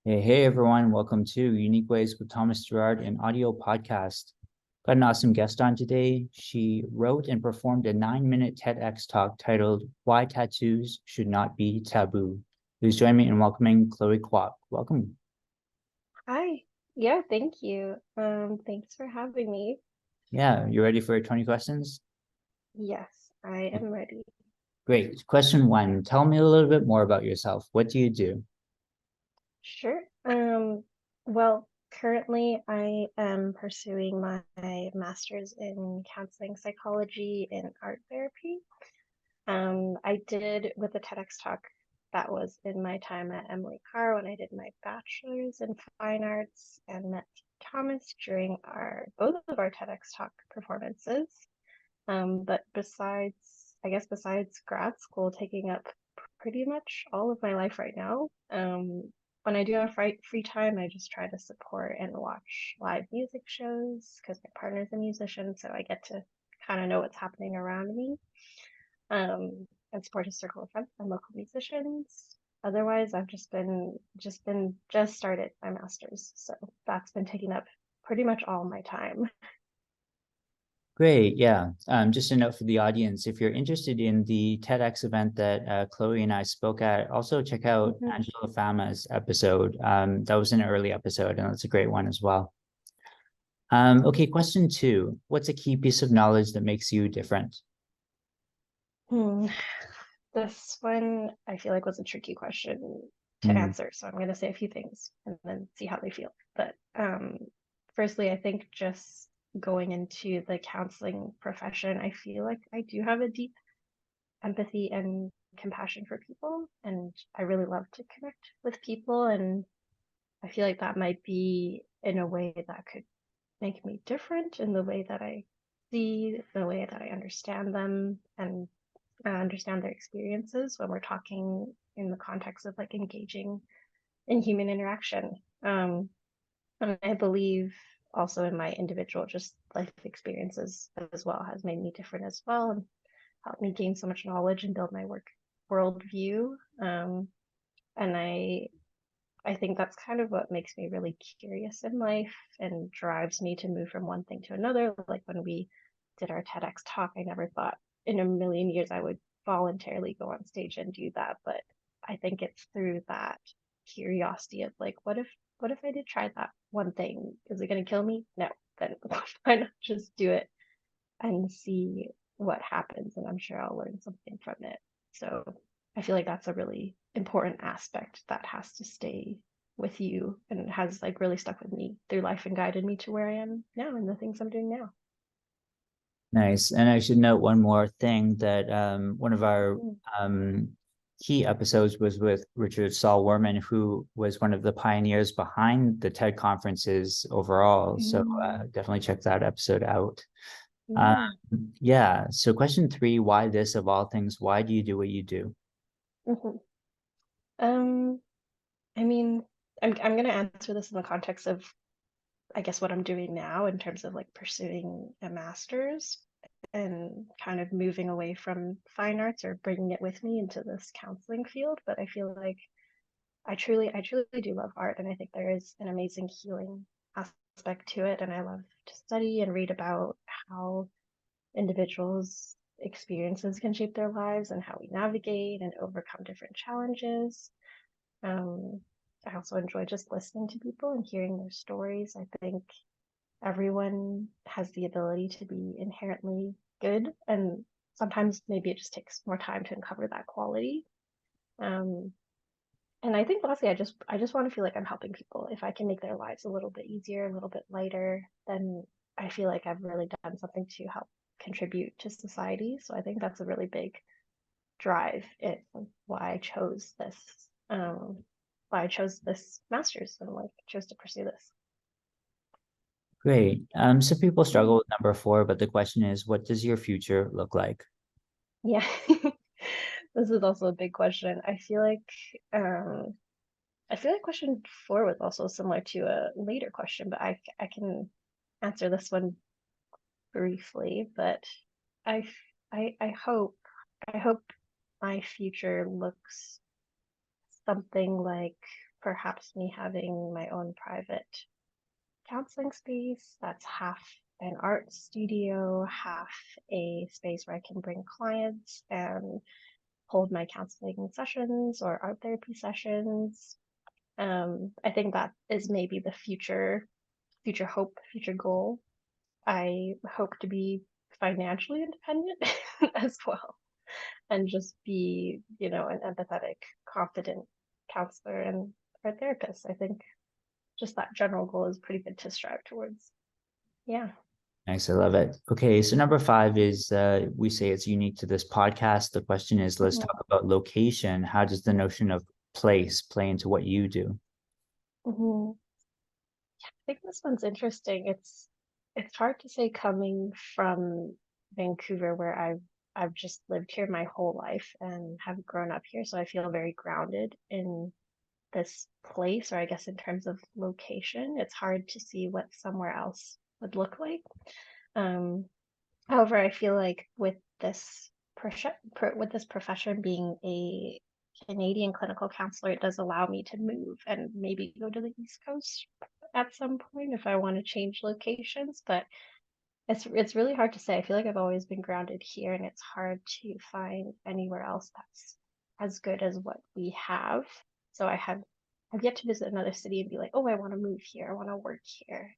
Hey everyone, welcome to Unique Ways with Thomas Gerard, an audio podcast. Got an awesome guest on today. She wrote and performed a 9-minute TEDx talk titled Why Tattoos Should Not Be Taboo. Please join me in welcoming Chloe Kwok. Welcome. Hi. Yeah, thank you. Thanks for having me. Yeah, you ready for 20 questions? Yes, I am ready. Great. Question one, tell me a little bit more about yourself. What do you do? Sure. Well, currently I am pursuing my master's in counseling psychology and art therapy. I did with the TEDx talk that was in my time at Emily Carr when I did my bachelor's in fine arts and met Thomas during our both of our TEDx talk performances. But besides grad school taking up pretty much all of my life right now, when I do have free time, I just try to support and watch live music shows because my partner's a musician, so I get to kind of know what's happening around me. And support a circle of friends and local musicians. Otherwise, I've just started my master's, so that's been taking up pretty much all my time. Great, yeah. Just a note for the audience, if you're interested in the TEDx event that Chloe and I spoke at, also check out Mhm. Angela Fama's episode. That was an early episode, and that's a great one as well. Okay, question two. What's a key piece of knowledge that makes you different? Hmm. This one I feel like was a tricky question to Hmm. answer, so I'm going to say a few things and then see how they feel. But firstly, I think just going into the counseling profession, I feel like I do have a deep empathy and compassion for people, and I really love to connect with people, and I feel like that might be in a way that could make me different in the way that I see, the way that I understand them, and understand their experiences when we're talking in the context of like engaging in human interaction. And I believe also in my individual just life experiences as well has made me different as well and helped me gain so much knowledge and build my worldview. And I think that's kind of what makes me really curious in life and drives me to move from one thing to another. Like when we did our TEDx talk, I never thought in a million years I would voluntarily go on stage and do that. But I think it's through that curiosity of like, what if I did try that one thing? Is it going to kill me? No. Then why not just do it and see what happens? And I'm sure I'll learn something from it. So I feel like that's a really important aspect that has to stay with you and has like really stuck with me through life and guided me to where I am now and the things I'm doing now. Nice. And I should note one more thing that one of our Mm. um, key episodes was with Richard Saul Wurman, who was one of the pioneers behind the TED conferences overall. So Mm. definitely check that episode out. Um, Yeah. yeah. So question three, why this of all things? Why do you do what you do? Hmm. Um, I mean, I'm gonna answer this in the context of I guess what I'm doing now in terms of like pursuing a master's and kind of moving away from fine arts or bringing it with me into this counseling field. But I feel like I truly do love art, and I think there is an amazing healing aspect to it. And I love to study and read about how individuals' experiences can shape their lives and how we navigate and overcome different challenges. Um, I also enjoy just listening to people and hearing their stories. I think everyone has the ability to be inherently good, and sometimes maybe it just takes more time to uncover that quality. Um, and I think lastly, I just want to feel like I'm helping people. If I can make their lives a little bit easier, a little bit lighter, then I feel like I've really done something to help contribute to society. So I think that's a really big drive in why I chose this, um, why I chose this master's and like chose to pursue this. Great. Some people struggle Mm. with number four, but the question is, what does your future look like? Yeah. This is also a big question. Um I feel like question four was also similar to a later question, but I can answer this one briefly. But I I hope my future looks something like perhaps me having my own private counseling space that's half an art studio, half a space where I can bring clients and hold my counseling sessions or art therapy sessions. I think that is maybe the future hope, future goal. I hope to be financially independent as well and just be, an empathetic, confident counselor and art therapist. I think just that general goal is pretty good to strive towards. Yeah. Nice, I love it. Okay, so number five is we say it's unique to this podcast. The question is, let's Mhm. talk about location. How does the notion of place play into what you do? Mhm. I think this one's interesting. It's hard to say coming from Vancouver where I've just lived here my whole life and have grown up here, so I feel very grounded in this place, or I guess in terms of location, it's hard to see what somewhere else would look like. Um, However, I feel like with this profession being a Canadian clinical counselor, it does allow me to move and maybe go to the East Coast at some point if I want to change locations. But it's really hard to say. I feel like I've always been grounded here, and it's hard to find anywhere else that's as good as what we have. So I've yet to visit another city and be like, oh, I want to move here, I want to work here.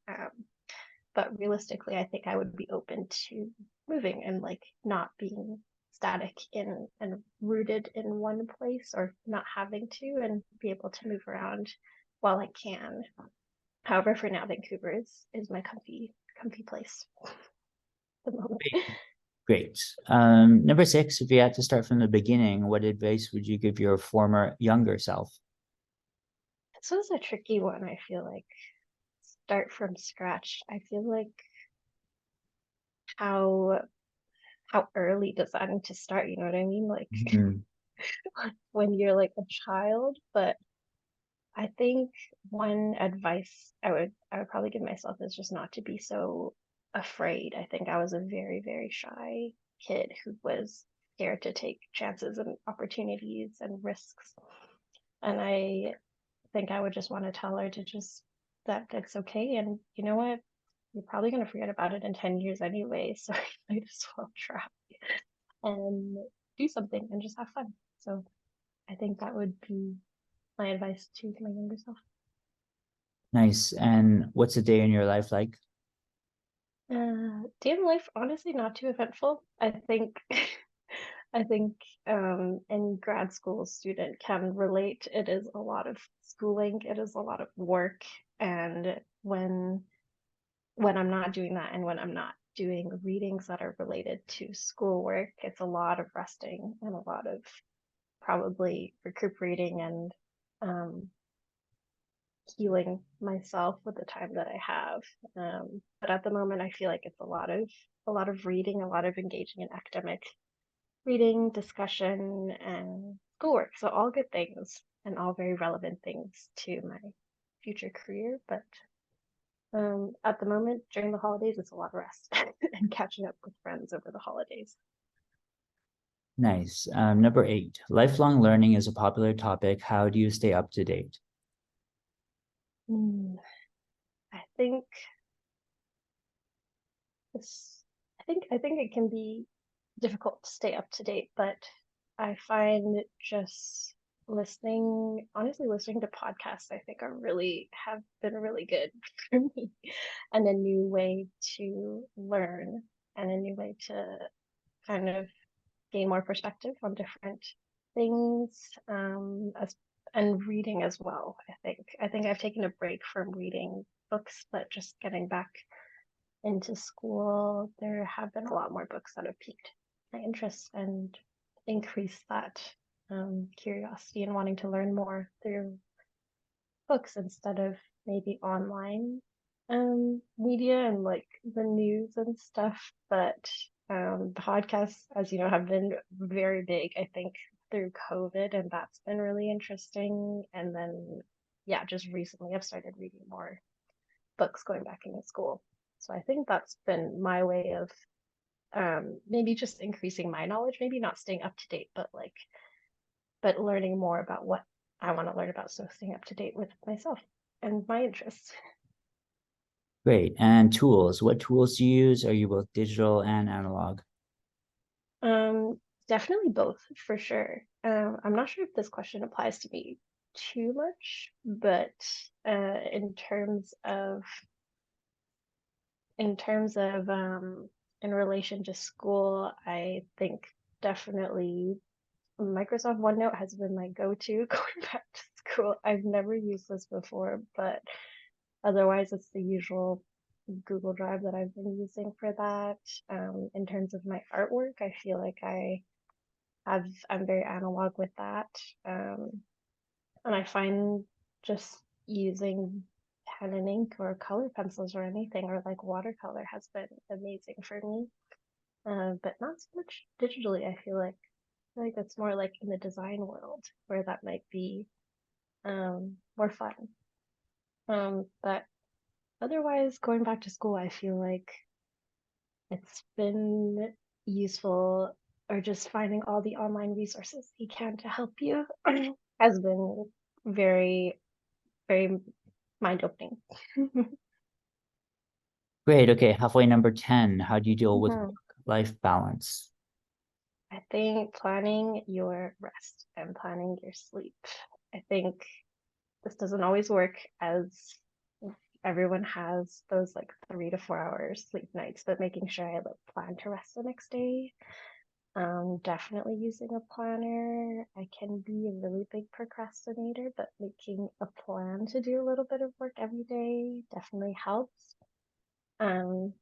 But realistically, I think I would be open to moving and like not being static in and rooted in one place or not having to and be able to move around while I can. However, for now, Vancouver is my comfy place at the moment. Great. Number six, if you had to start from the beginning, what advice would you give your former younger self? This was a tricky one, I feel like. Start from scratch. I feel like how how early does that need to start? You know what I mean? Like Mhm. when you're like a child, but I think one advice I would probably give myself is just not to be so afraid. I think I was a very, very shy kid who was scared to take chances and opportunities and risks. And I think I would just want to tell her to just that it's okay. And you know what? You're probably going to forget about it in 10 years anyway. So I might as well try and do something and just have fun. So I think that would be my advice to my younger self. Nice. And what's a day in your life like? Day in life, honestly, not too eventful. I think I think any grad school student can relate. It is a lot of schooling, it is a lot of work, and when I'm not doing that and when I'm not doing readings that are related to schoolwork, it's a lot of resting and a lot of probably recuperating and um, healing myself with the time that I have. But at the moment, I feel like it's a lot of reading, a lot of engaging in academic reading, discussion, and schoolwork. So all good things and all very relevant things to my future career. But at the moment, during the holidays, it's a lot of rest and catching up with friends over the holidays. Nice. Number eight, lifelong learning is a popular topic. How do you stay up to date? Mm, I think this. I think it can be difficult to stay up to date, but I find just honestly, listening to podcasts, I think have been really good for me and a new way to learn and a new way to kind of gain more perspective on different things, and reading as well. I think I've taken a break from reading books, but just getting back into school, there have been a lot more books that have piqued my interest and increased that curiosity and wanting to learn more through books instead of maybe online media and like the news and stuff. But podcasts, as you know, have been very big, I think, through COVID, and that's been really interesting. And then, yeah, just recently I've started reading more books going back into school. So I think that's been my way of maybe just increasing my knowledge, maybe not staying up to date, but learning more about I want to learn about, so staying up to date with myself and my interests. Great. And tools. What tools do you use? Are you both digital and analog? Um, Definitely both for sure. I'm not sure if this question applies to me too much, but in terms of in relation to school, I think definitely Microsoft OneNote has been my go-to going back to school. I've never used this before, but otherwise it's the usual Google Drive that I've been using for that. In terms of my artwork, I feel like I'm very analog with that. And I find just using pen and ink or color pencils or anything or like watercolor has been amazing for me. But not so much digitally. I feel like that's more like in the design world where that might be more fun. But otherwise, going back to school, I feel like it's been useful, or just finding all the online resources you can to help you has been very, very mind-opening. Great. Okay. Halfway number 10. How do you deal with Mhm. work-life balance? I think planning your rest and planning your sleep. I think this doesn't always work, as everyone has those like 3 to 4 hours sleep nights, but making sure I like plan to rest the next day. Definitely using a planner. I can be a really big procrastinator, but making a plan to do a little bit of work every day definitely helps. Um,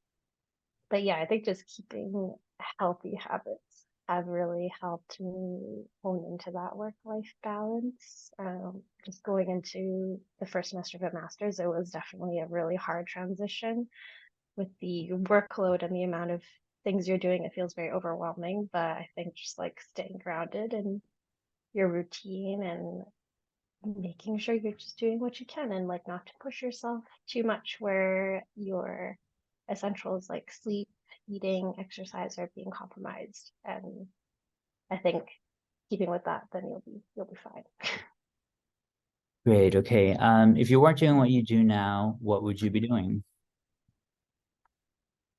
but yeah, I think just keeping healthy habits have really helped me hone into that work-life balance. Just going into the first semester of a master's, it was definitely a really hard transition with the workload and the amount of things you're doing. It feels very overwhelming, but I think just like staying grounded in your routine and making sure you're just doing what you can and like not to push yourself too much where your essentials like sleep, eating, exercise are being compromised. And I think keeping with that, then you'll be fine. Great. Okay. If you weren't doing what you do now, what would you be doing?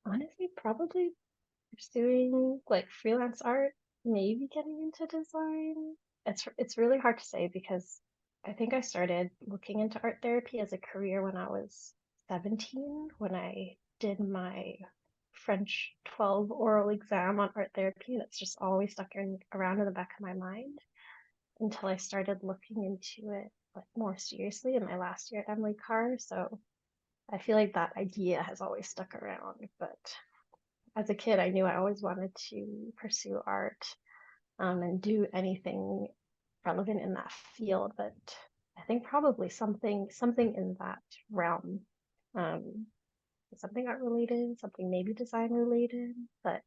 Honestly, probably pursuing like freelance art, maybe getting into design. It's really hard to say because I think I started looking into art therapy as a career when I was 17, when I did my French 12 oral exam on art therapy, and it's just always around in the back of my mind until I started looking into it like more seriously in my last year at Emily Carr. So I feel like that idea has always stuck around, but as a kid, I knew I always wanted to pursue art, and do anything relevant in that field. But I think probably something in that realm, um, something art related, something maybe design related. But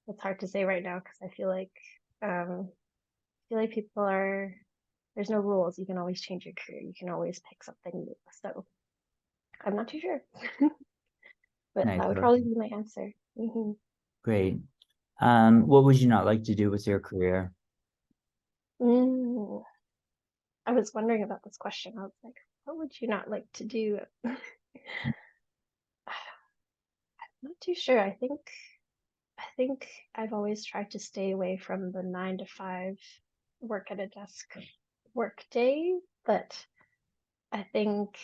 it's hard to say right now because I feel like people are there's no rules. You can always change your career. You can always pick something new. So I'm not too sure, but Nice. that would probably be my answer. Great. What would you not like to do with your career? Mm. I was wondering about this question. I was like, what would you not like to do? Not too sure. I think I've always tried to stay away from the 9 to 5 work at a desk work day, but I think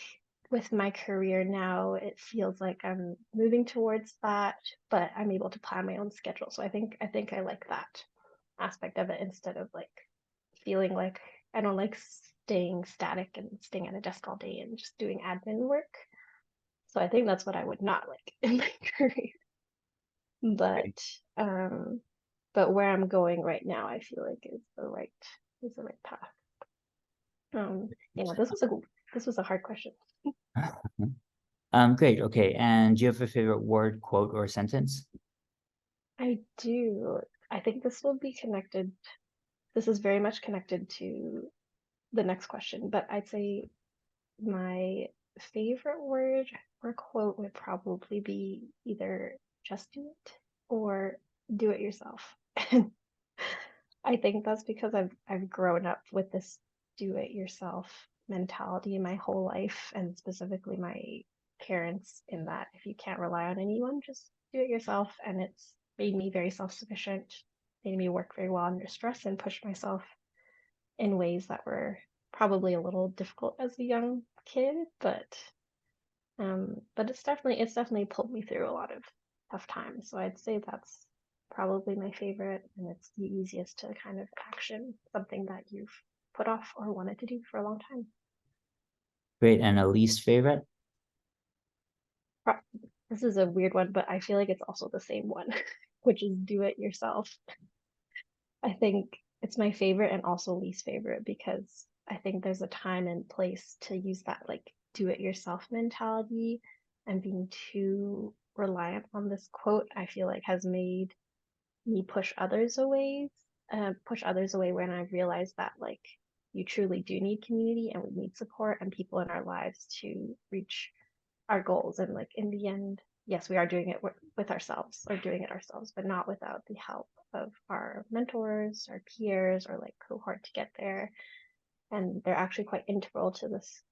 with my career now, it feels like I'm moving towards that, but I'm able to plan my own schedule. So I think I like that aspect of it instead of like feeling like I don't like staying static and staying at a desk all day and just doing admin work. So I think that's what I would not like in my career. But Great. um but where I'm going right now, I feel like is the right path. This was a hard question. Great. Okay. And do you have a favorite word, quote, or sentence? I do. I think this will be connected. This is very much connected to the next question, but I'd say my favorite word or quote would probably be either just do it or do it yourself. I think that's because I've grown up with this do it yourself mentality my whole life, and specifically my parents, in that if you can't rely on anyone, just do it yourself. And it's made me very self-sufficient, made me work very well under stress and push myself in ways that were probably a little difficult as a young kid, but it's definitely pulled me through a lot of tough times. So I'd say that's probably my favorite, and it's the easiest to kind of action something that you've put off or wanted to do for a long time. Great. And a least favorite? This is a weird one, but I feel like it's also the same one, which is do it yourself. I think it's my favorite and also least favorite, because I think there's a time and place to use that like do it yourself mentality, and being too reliant on this quote, I feel like has made me push others away when I realized that like you truly do need community, and we need support and people in our lives to reach our goals. And like in the end, yes, we are doing it with ourselves, or doing it ourselves, but not without the help of our mentors, our peers, or like cohort to get there. And they're actually quite integral to this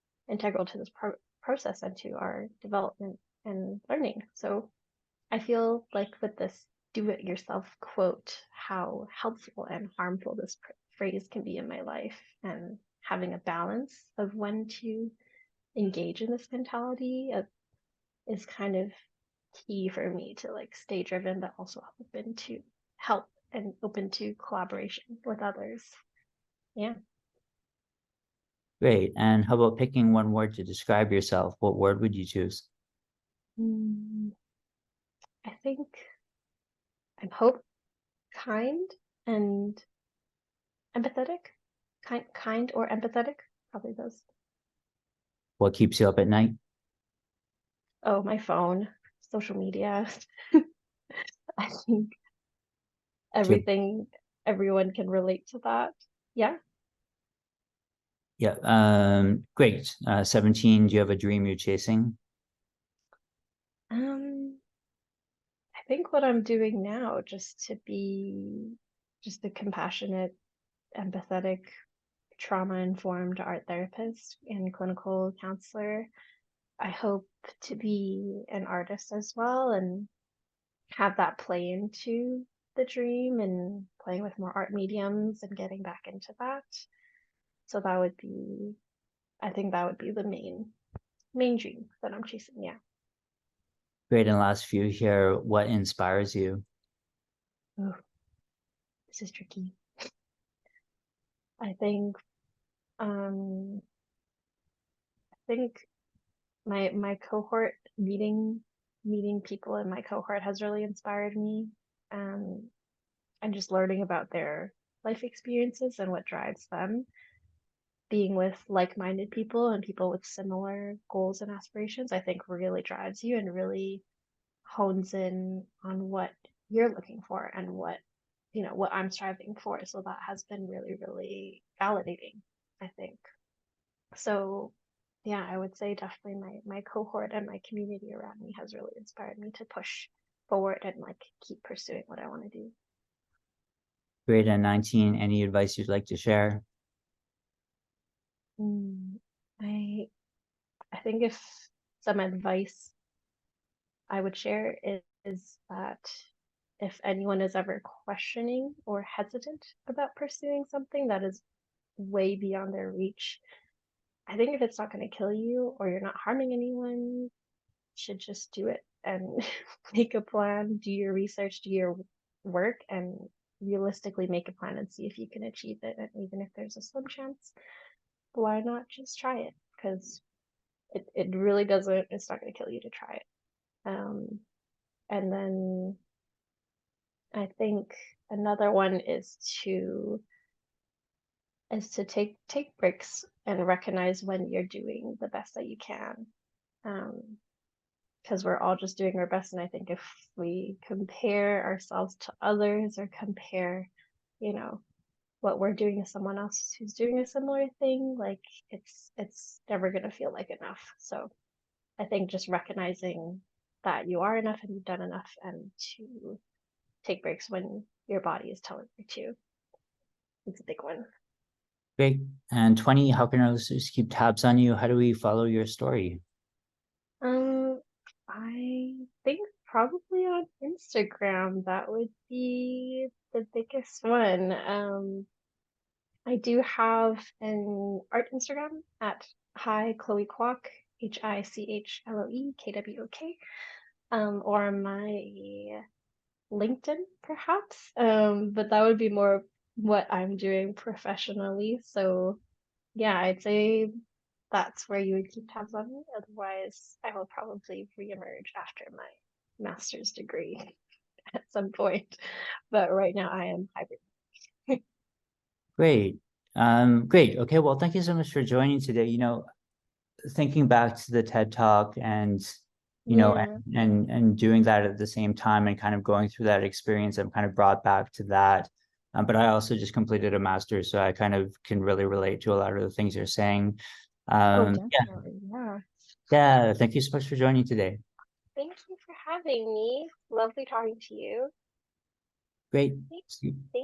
process and to our development and learning. So I feel like with this do it yourself quote, how helpful and harmful this phrase can be in my life, and having a balance of when to engage in this mentality is kind of key for me to like stay driven, but also open to help and open to collaboration with others. Yeah. Great. And how about picking one word to describe yourself? What word would you choose? I think I'm hope, kind, and empathetic. Kind or empathetic, probably those. What keeps you up at night? Oh, my phone, social media. I think Do you, everything, everyone can relate to that. Yeah. yeah. Great. 17, do you have a dream you're chasing? Um, I think what I'm doing now, just to be just a compassionate, empathetic, trauma-informed art therapist and clinical counselor. I hope to be an artist as well, and have that play into the dream, and playing with more art mediums and getting back into that. So that would be, I think that would be the main dream that I'm chasing. Yeah. Great. And last few here, what inspires you? Oh, this is tricky. I think um I think my cohort, meeting people in my cohort has really inspired me. Um and just learning about their life experiences and what drives them, being with like-minded people and people with similar goals and aspirations, I think really drives you and really hones in on what you're looking for and what I'm striving for. So that has been really, really validating, I think. So yeah, I would say definitely my cohort and my community around me has really inspired me to push forward and like keep pursuing what I want to do. Great. And 19, any advice you'd like to share? Mm, I I think if some advice I would share is that if anyone is ever questioning or hesitant about pursuing something that is way beyond their reach, I think if it's not going to kill you or you're not harming anyone, you should just do it and make a plan, do your research, do your work, and realistically make a plan and see if you can achieve it. And even if there's a slim chance, why not just try it? Because it really doesn't, it's not going to kill you to try it. And then I think another one is to take breaks and recognize when you're doing the best that you can. Because we're all just doing our best. And I think if we compare ourselves to others, or compare, you know, what we're doing to someone else who's doing a similar thing, like it's never gonna feel like enough. So I think just recognizing that you are enough and you've done enough, and to take breaks when your body is telling you to. It's a big one. Great. And 20, how can our listeners keep tabs on you? How do we follow your story? Um, I think probably on Instagram, that would be the biggest one. I do have an art Instagram at Hi Chloe Kwok, HICHLOE KWOK, or my LinkedIn perhaps. But that would be more what I'm doing professionally. So yeah, I'd say that's where you would keep tabs on me. Otherwise, I will probably reemerge after my master's degree at some point. But right now, I am hybrid. Great. Great. Okay. Well, thank you so much for joining today. Thinking back to the TED Talk and, Yeah. and doing that at the same time and kind of going through that experience, I'm kind of brought back to that. But I also just completed a master's, so I kind of can really relate to a lot of the things you're saying. Oh, Yeah, definitely. Yeah. yeah. Thank you so much for joining today. Thank you for having me. Lovely talking to you. Great. Thank See thank